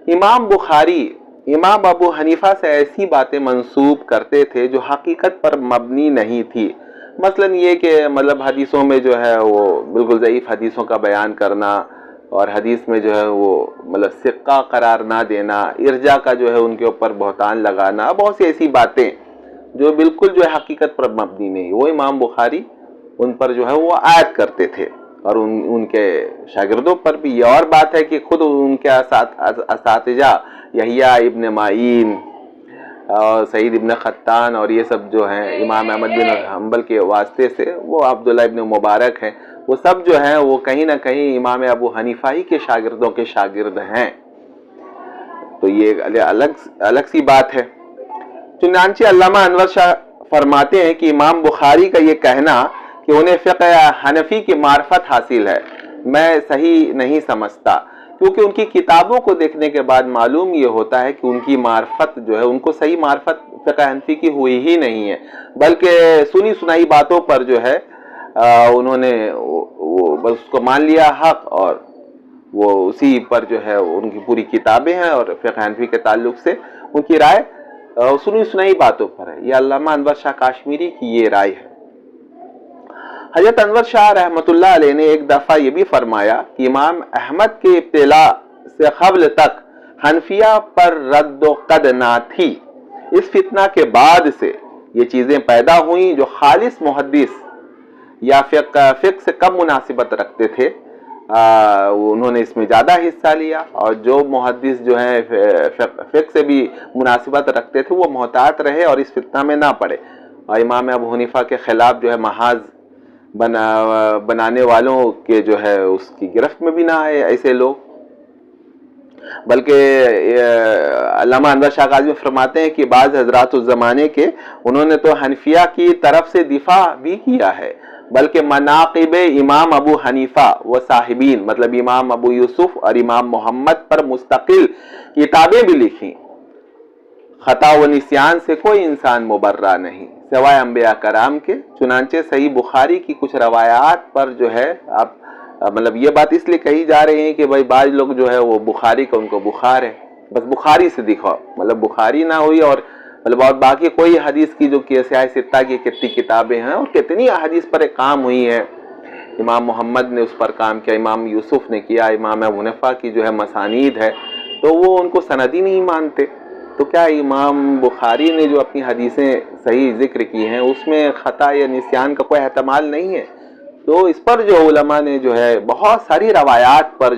امام بخاری امام ابو حنیفہ سے ایسی باتیں منسوب کرتے تھے جو حقیقت پر مبنی نہیں تھی، مثلا یہ کہ مطلب حدیثوں میں جو ہے وہ بالکل ضعیف حدیثوں کا بیان کرنا، اور حدیث میں جو ہے وہ مطلب ثقہ قرار نہ دینا، ارجاء کا جو ہے ان کے اوپر بہتان لگانا، بہت سی ایسی باتیں جو بالکل جو ہے حقیقت پر مبنی نہیں، وہ امام بخاری ان پر جو ہے وہ عائد کرتے تھے، اور ان کے شاگردوں پر بھی۔ یہ اور بات ہے کہ خود ان کے اساتذہ یحییٰ ابن معین اور سعید ابن خطان اور یہ سب جو ہیں امام احمد بن حنبل کے واسطے سے، وہ عبداللہ ابن مبارک ہیں، وہ سب جو ہیں وہ کہیں نہ کہیں امام ابو حنیفہ ہی کے شاگردوں کے شاگرد ہیں۔ تو یہ الگ سی بات ہے۔ چنانچہ علامہ انور شاہ فرماتے ہیں کہ امام بخاری کا یہ کہنا کہ انہیں فقہ حنفی کی معرفت حاصل ہے، میں صحیح نہیں سمجھتا، کیونکہ ان کی کتابوں کو دیکھنے کے بعد معلوم یہ ہوتا ہے کہ ان کی معرفت جو ہے، ان کو صحیح معرفت فقہ حنفی کی ہوئی ہی نہیں ہے، بلکہ سنی سنائی باتوں پر جو ہے انہوں نے وہ بس اس کو مان لیا حق، اور وہ اسی پر جو ہے ان کی پوری کتابیں ہیں، اور فقہ حنفی کے تعلق سے ان کی رائے سنی سنائی باتوں پر ہے۔ یہ علامہ انور شاہ کاشمیری کی یہ رائے ہے۔ حضرت انور شاہ رحمۃ اللہ علیہ نے ایک دفعہ یہ بھی فرمایا کہ امام احمد کے ابتلا سے قبل تک حنفیہ پر رد و قد نہ تھی، اس فتنہ کے بعد سے یہ چیزیں پیدا ہوئیں جو خالص محدث یا فقہ سے کم مناسبت رکھتے تھے، انہوں نے اس میں زیادہ حصہ لیا، اور جو محدث جو ہیں فقہ سے بھی مناسبت رکھتے تھے وہ محتاط رہے اور اس فتنہ میں نہ پڑے، اور امام ابو حنیفہ کے خلاف جو ہے محاذ بنانے والوں کے جو ہے اس کی گرفت میں بھی نہ آئے ایسے لوگ۔ بلکہ علامہ انور شاہ غازی فرماتے ہیں کہ بعض حضرات اس زمانے کے انہوں نے تو حنفیہ کی طرف سے دفاع بھی کیا ہے، بلکہ مناقب امام ابو حنیفہ و صاحبین، مطلب امام ابو یوسف اور امام محمد پر مستقل کتابیں بھی لکھیں۔ خطا و نسیان سے کوئی انسان مبرہ نہیں سوائے انبیاء کرام کے، چنانچہ صحیح بخاری کی کچھ روایات پر جو ہے اب مطلب یہ بات اس لیے کہی جا رہی ہے کہ بھائی بعض لوگ جو ہے وہ بخاری کا ان کو بخار ہے، بس بخاری سے دکھاؤ، مطلب بخاری نہ ہوئی اور مطلب اور باقی کوئی حدیث کی جو کہ سیاہ ستہ کی کتنی کتابیں ہیں اور کتنی حدیث پر ایک کام ہوئی ہے، امام محمد نے اس پر کام کیا، امام یوسف نے کیا، امام ابو حنیفہ کی جو ہے مسانید ہے، تو وہ ان کو سندی نہیں مانتے، تو کیا امام بخاری نے جو اپنی حدیثیں صحیح ذکر کی ہیں اس میں خطا یا نسیان کا کوئی احتمال نہیں ہے؟ تو اس پر جو علماء نے جو ہے بہت ساری روایات پر